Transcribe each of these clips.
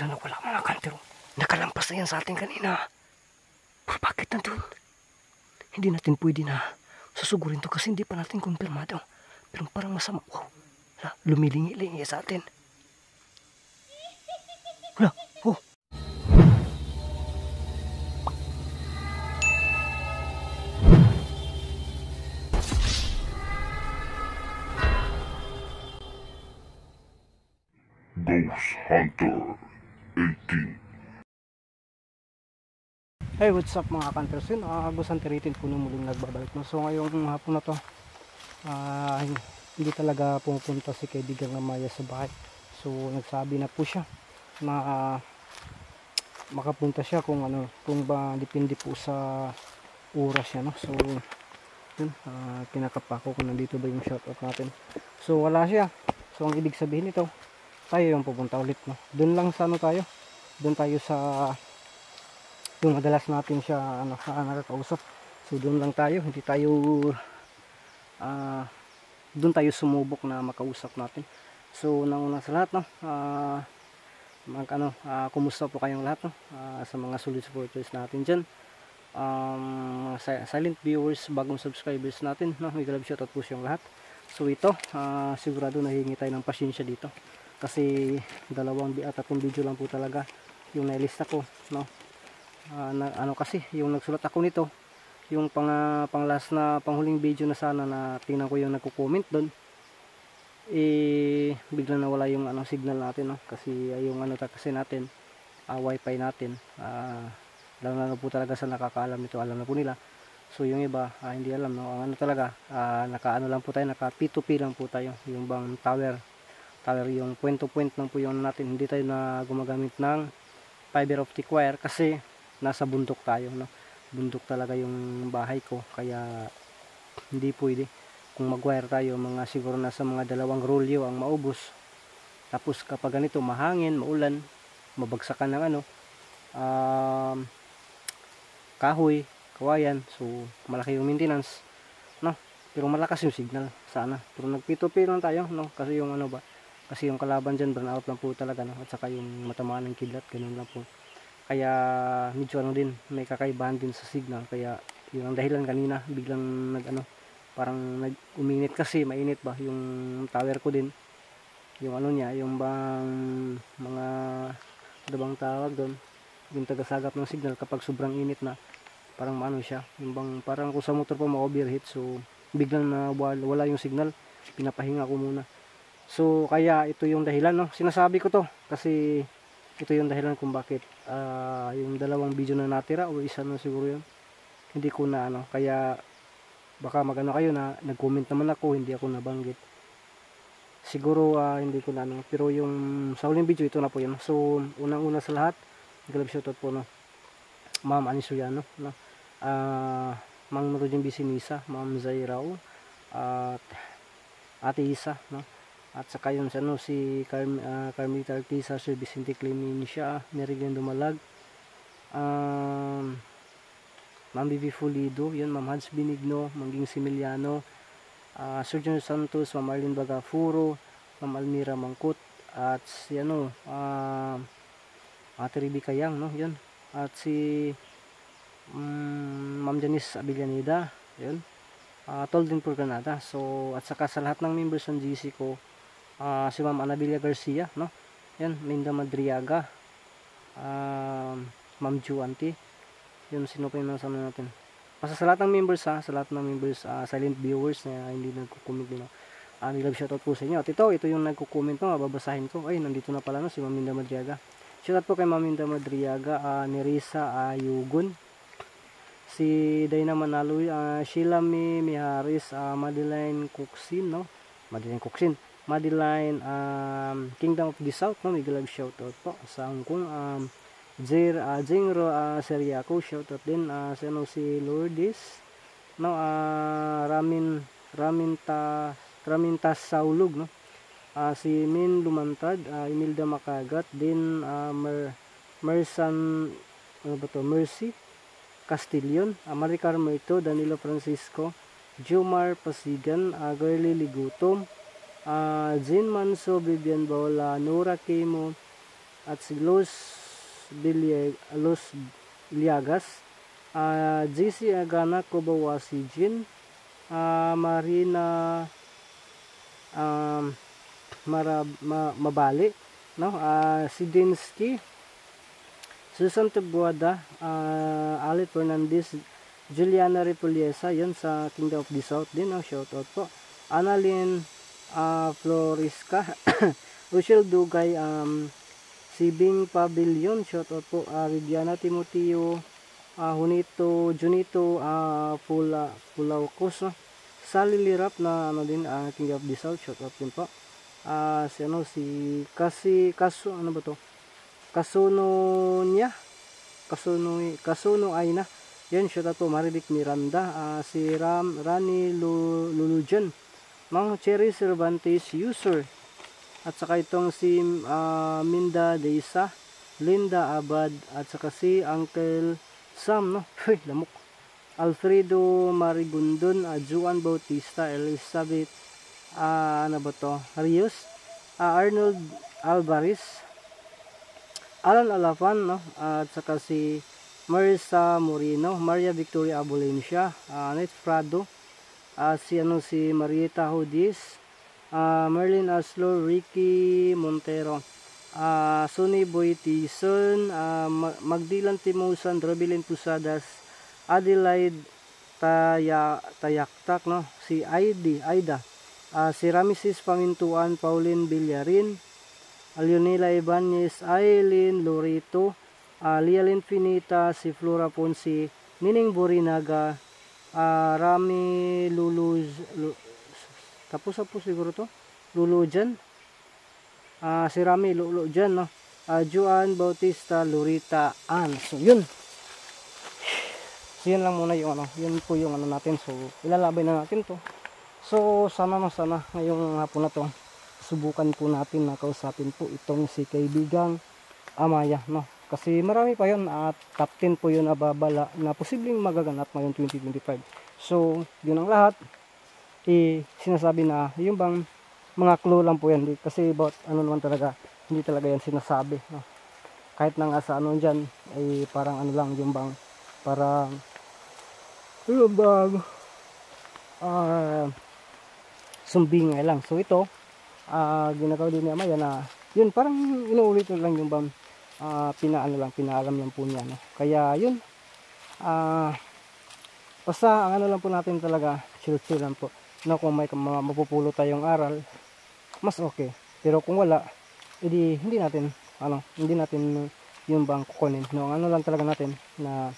dyan wala mga kantero. Nakalampas na yan sa atin kanina. Bakit nandun? Hindi natin pwede na susugurin to kasi hindi pa natin kumpirmado. Pero parang masama. Wow. Lumilingi-lingi sa atin. Wala. Oh. Ghost Hunter 18. Hey, what's up mga kanters? Yun, Ghost Hunter 18 po nung muling nagbabalik. No? So ngayong hapon na to, hindi talaga pumupunta si kaibigang Maya sa bahay. So nagsabi na po siya na makapunta siya kung ano, kung ba depende po sa oras niya, no? So yun, kinakapako kung nandito ba yung shoutout natin. So wala siya. So ang ibig sabihin nito, tayo yung pupunta ulit, no? Doon lang sa ano tayo, doon tayo sa yung madalas natin siya nakakausap. So doon lang tayo, hindi tayo doon tayo sumubok na makausap natin. So nauna sa lahat, no, kumusta po kayong lahat, no? Sa mga solid supporters natin dyan, silent viewers, bagong subscribers natin, no? May love shoutout po siyang lahat. So ito, sigurado nahingi tayo ng pasyensya dito kasi 2 at 3 video lang po talaga yung nailista ko, no? Kasi yung nagsulat ako nito, yung pang last na panghuling video na sana na tingnan ko yung nagko-comment doon, biglang nawala yung signal natin, no? Kasi yung kasi natin, wifi natin, lalo po talaga sa nakakaalam nito, alam na po nila. So yung iba hindi alam, no? Ang talaga, naka lang po tayo, naka P2P lang po tayo, yung bang tower yung point to point lang po yung natin, hindi tayo na gumagamit ng fiber optic wire kasi nasa bundok tayo, no? Bundok talaga yung bahay ko, kaya hindi pwede. Kung mag-wire tayo, siguro nasa mga 2 rolyo ang maubos. Tapos kapag ganito, mahangin, maulan, mabagsakan ng kahoy, kawayan, so malaki yung maintenance, no? Pero malakas yung signal sana. Pero nag-P2P lang tayo, no? Kasi yung kasi yung kalaban dyan, burn out lang po talaga, no? At saka yung matamaan ng kidlat, ganun lang po. Kaya medyo din, may kakaibahan din sa signal. Kaya yun ang dahilan kanina, biglang parang uminit kasi, mainit ba yung tower ko din. Yung niya, yung bang mga bang tawag doon, yung tagasagap ng signal kapag sobrang init na, parang siya, yung bang parang kung sa motor pa ma-overheat. So biglang wala yung signal, pinapahinga ko muna. So kaya ito yung dahilan, no? Sinasabi ko to kasi ito yung dahilan kung bakit yung 2 video na natira, o isa na siguro yun, hindi ko na kaya baka kayo na nag-comment naman ako, hindi ako nabanggit siguro, hindi ko na pero yung sa huling video ito na po yun. So unang-una sa lahat, nag-love shoutout po, no, Ma'am Anisuyano, no, Mang Marujing Bisinisa, Ma'am Zairao, at Ate Isa, no, at saka yun si Carmelita Artisa, Sir Vicente Clemencia, Meridian Dumalag, Ma'am Vivi Fulido, yun, Ma'am Hans Binigno, Mangging Similiano, Sir John Santos, Ma'am Arlene Bagafuro, Ma'am Almira Mangkut, at si Ate Ribi Kayang, no, yun, at si Ma'am Janice Abillaneda, yun, Toldin Purganada. So at saka sa lahat ng members ng GC ko, si Ma'am Anabilia Garcia, no, yan, Minda Madriaga, Ma'am Juanti, yun, sino pa yung nasama natin. Basta sa lahat ng members, sa lahat ng members, silent viewers na hindi nagko-comment din, no, nilove shoutout po sa inyo. At ito yung nagko-comment, no, babasahin ko. Ay, nandito na pala, no, si Ma'am Minda Madriaga. Shoutout po kay Ma'am Minda Madriaga, Nerissa Ayugon, si Dayna Manaloy, Sheila Miharis, Madeline Coxin, no, Madeline Kingdom of the South, no, may love shoutout po sa Hong Kong. Jingro Seriaco, shoutout din si Lourdes, no, Raminta Saulog, no, si Min Lumantad, Imelda Makagat din, Mercy Castillon, Maricar Merto, Danilo Francisco, Jomar Pasigan, Girly Ligutom, Jean Manso, Vivian Baula, Nora Kimo, at si Los Villegas, JC Agana Kobawasi Jin, Marina Mabali, no? Si Dinsky, Susan Tabuada, Ali Fernandez, Juliana Repuliesa, yun sa Kingdom of the South din, no? Shoutout po. Annalyn Florisca, Rochelle Dugay, si Bing Pavilion, shoutout po. Viviana Timoteo, Junito Pulaucos, no? Sally Lirap na ano din, King of the South, shoutout din po. Si ano ba to? Kasuno Aina, yan, shoutout po. Marivic Miranda, si Rani Lulujan, Mang Cherry Cervantes user, at saka itong si Minda Deisa, Linda Abad, at saka si Uncle Sam, no? Uy, lamok. Alfredo Marigundon, Juan Bautista, Elizabeth ano ba to? Rios, Arnold Alvarez, Alan Alafan, no? At saka si Marisa Moreno, Maria Victoria Abolencia, Net Prado, si Marieta Hodis, Merlin Aslo, Ricky Montero, Sonny Boy Tison, Magdilan Timosan, Robilin Pusadas, Adelaide Tayaktak, no? Si Aida, si Ramses Pamintuan, Pauline Villarin, Leonela Ibanez, Aileen Lorito, Lialin Finita, si Flora Ponce, Nining Borinaga, Rami tapos siguro to, Lulujan, si Rami Lulujan, no? Juan Bautista, Lorita Ann. So yun lang muna yung yun po yung natin. So ilalabay na natin to. So sana ngayong hapon na to subukan po natin na kausapin po itong si kaibigang Amaya, no? Kasi marami pa yun at top 10 po yun ababala na posibleng magaganap ngayon 2025. So yun ang lahat, sinasabi na yung bang mga clue lang po yan, kasi about naman talaga, hindi talaga yan sinasabi, no? Kahit na nga sa dyan ay parang lang yung bang parang sumbingay lang. So ito ginagawa din niya Amaya na yun, parang inuulit lang yung bang pinaalam lang po niya, no? Kaya yun, basta ang lang po natin talaga, chill lang po, no? Kung may mapupulo tayong aral, mas okay. Pero kung wala, edi hindi natin yung bang kukunin, no? Ang lang talaga natin na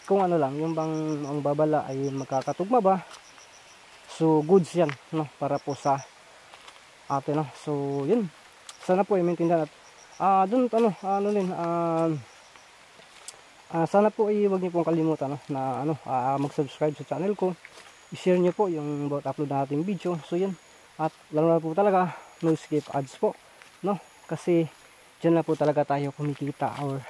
kung lang yung bang ang babala ay magkakatugma ba, so goods yan, no? Para po sa atin, no? So yun, sana po i-maintindihan at sana po huwag niyo pong kalimutan, no? Na mag-subscribe sa channel ko, i-share niyo po yung about upload na ating video. So yun, at lalo po talaga no skip ads po, no? Kasi dyan na po talaga tayo kumikita, or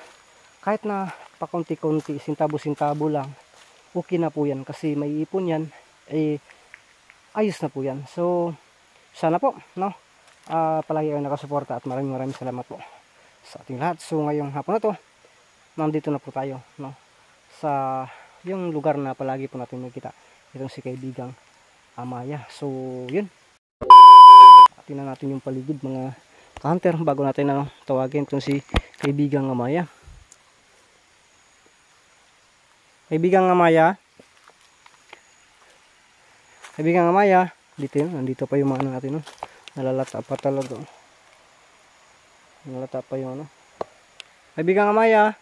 kahit na pakunti-kunti, sintabo-sintabo lang, okay na po yan, kasi may ipon yan, ayos na po yan. So sana po, no? Palagi kayong nakasuporta at maraming salamat po sa ating lahat. So ngayong hapon na to, nandito na po tayo, no? Sa yung lugar na palagi po natin makikita itong si kaibigang Amaya. So yun, tingnan natin yung paligid mga hunter bago natin tawagin itong si kaibigang Amaya. Kaibigang Amaya, dito yun, nandito pa yung mga natin, no? Nalalata pa talaga, nalalata pa yung kaibigang Amaya.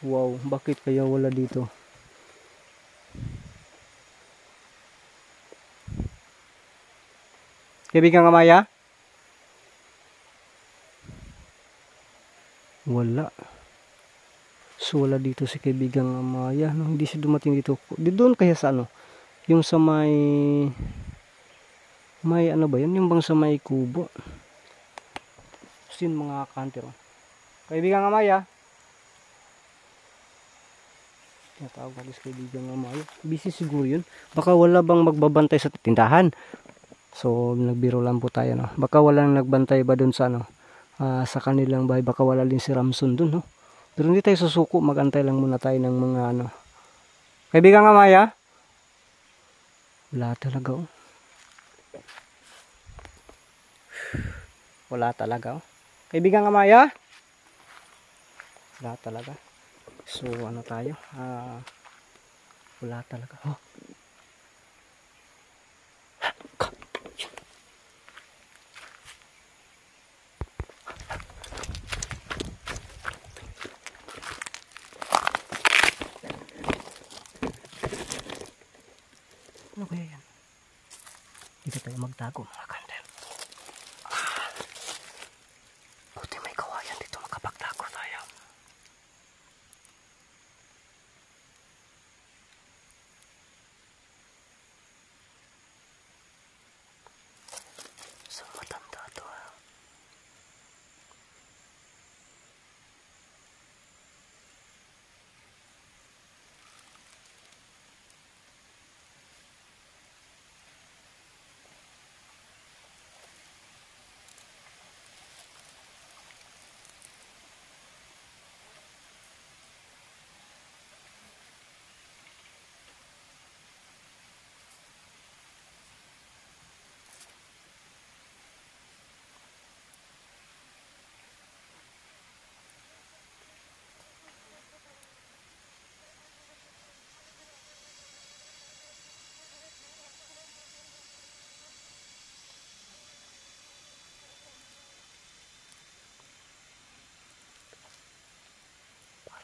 Wow, bakit kaya wala dito? Kaibigang Amaya? Wala. So wala dito si kaibigang Amaya, no? Hindi siya dumating dito. Doon kaya sa yung sa may ba yun? Yung bang sa may kubo. Sin mga kanter. Kaibigang Amaya? Tinatawag natin si kaibigang Amaya. Busy siguro yun. Baka wala bang magbabantay sa tindahan. So nagbiro lang po tayo, no. Baka walang nagbantay ba dun sa ano, sa kanilang bahay, baka wala din si Ramson dun, no. Pero hindi tayo susuko, magantay lang muna tayo ng mga ano. Kaibigan nga Maya? Wala talaga, oh. Wala talaga, oh. Kaibigan nga Maya? Wala talaga. So ano tayo? Wala talaga. Oh. Ano kaya yan? Dito tayo magtago mga kandel. Buti may kawayan dito, makapagtago tayo. So matanda to, ha.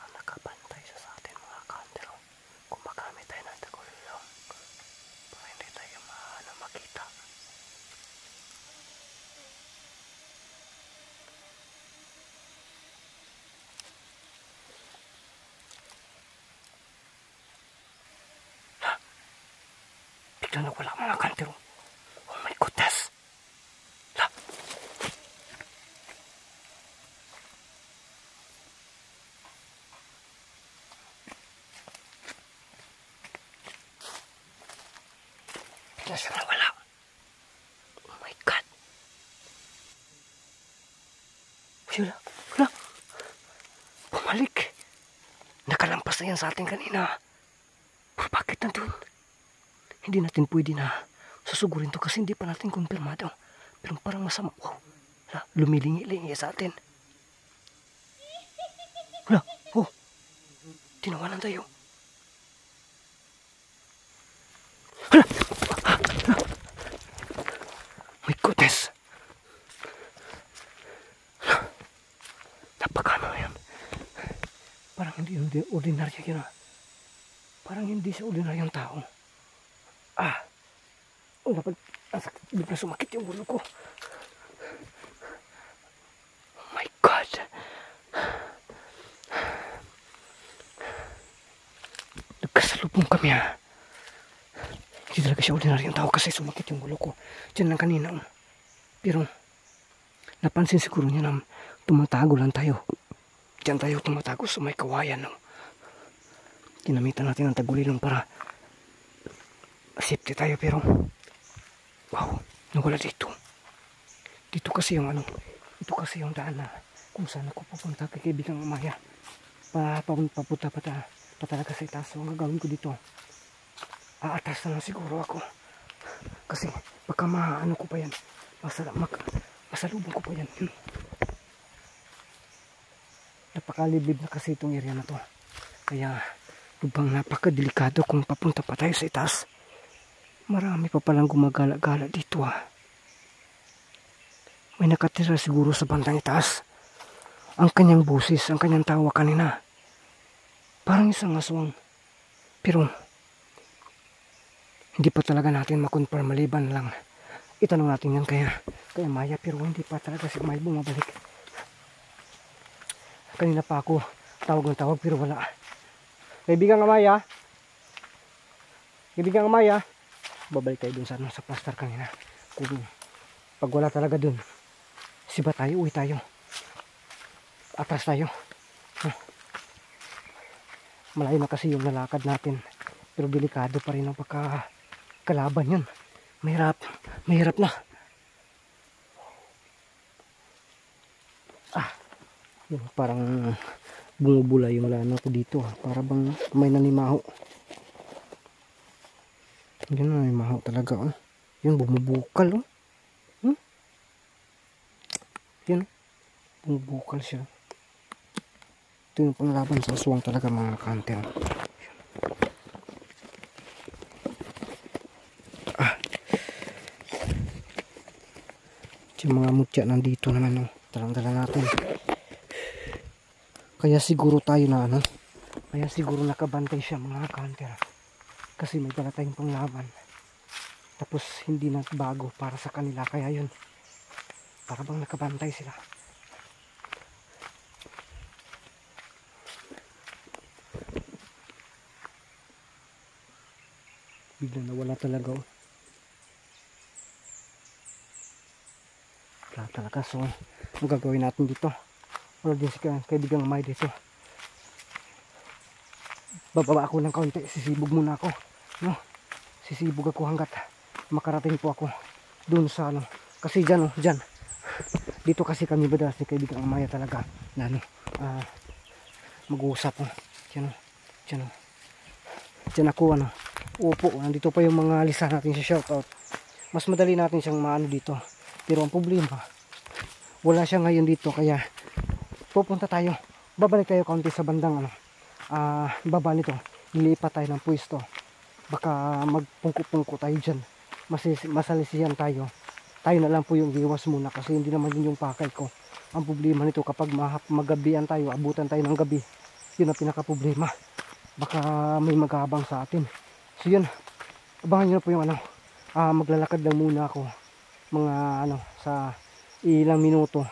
Nakabantay siya sa atin mga kandel. Gumagamit tayo ng tagulilong para hindi tayo makita. Bigla na wala mga kandel. Oh my goodness. Bigla siya nawala. Oh my God. Wala. Bumalik. Nakalampas na yan sa atin kanina. Pero bakit nandun? Hindi natin pwede na susugurin to kasi hindi pa natin kumpirmado. Pero parang masama. Wow. Wala. Lumilingi-lingi sa atin. Wala. Oh. Tinawanan tayo. My goodness. Napakano yan. Parang hindi ordinaryo yun. Parang hindi siya ordinaryong tao. Dapat bigla sumakit yung ulo ko. Oh my God. Nagkasalubong kami, ha. Hindi talaga siya ordinaryong tao kasi sumakit yung ulo ko. Diyan lang kanina. Pero napansin siguro niya na tumatago lang tayo. Diyan tayo tumatago sa may kawayan. Ginamitan natin ang tagulilong para safety tayo, pero wow, nawala dito. Dito kasi yung ito kasi yung daan na kung saan ako pupunta kay kaibigang Maya. Papunta pa talaga sa itaas. So ang gagawin ko dito, aatas na lang siguro ako. Kasi baka maano ko pa yan. Masalubong ko pa yan. Napakalibid na kasi itong area na to. Kaya lubang napakadelikado kung papunta pa tayo sa itaas. Marami pa palang gumagala-gala dito, ha. May nakatira siguro sa bandang itaas. Ang kanyang boses, ang kanyang tawa kanina, parang isang aswang. Pero hindi pa talaga natin makonfirm, maliban lang itanong natin yan kaya Maya, pero hindi pa talaga si Maya bumabalik. Kanina pa ako tawag ng tawag pero wala. Kaibigan nga Maya. Kaibigan nga Maya. Babalik tayo dun sa plaster kanina. Kung pag wala talaga dun, siba tayo, uwi tayo. Atras tayo. Malayo na kasi yung nalakad natin. Pero delikado pa rin ang pagkakalaban yun. Mahirap na. Yun, parang bumubula yung lana ko dito. Para bang may nanimaho. Yun, nanimaho talaga. Yun, bumubukal. Yun, bumubukal siya. Ito yung panglaban sa aswang talaga mga kanter. Yung mga mutya nandito naman. Talang-dala natin. Kaya siguro tayo na kaya siguro nakabantay siya mga kanter. Kasi may dala tayong panglaban. Tapos hindi na bago para sa kanila. Kaya yun, para bang nakabantay sila. Biglang nawala talaga. Wala talaga. So ang gagawin natin dito, wala din si kaibigang may dito. Bababa ako ng kaunti, sisibog muna ako, no? Sisibog ako hanggat makarating po ako dun sa kasi dyan, dito kasi kami badalas ni kaibigang Maya talaga na mag-uusap. Dyan ako upo, nandito pa yung mga lisa natin sa shoutout. Mas madali natin siyang maano dito, pero ang problema wala siya ngayon dito, kaya pupunta tayo, babalik tayo kaunti sa bandang baba nito, lilipat tayo ng pwesto, baka magpungko-pungko tayo dyan, masalisihan tayo na lang po yung iwas muna, kasi hindi naman yun yung pakay ko. Ang problema nito kapag magabihan tayo, abutan tayo ng gabi, yun ang pinaka problema, baka may maghabang sa atin. So yun, abangan nyo na po yung maglalakad lang muna ako mga sa ilang minuto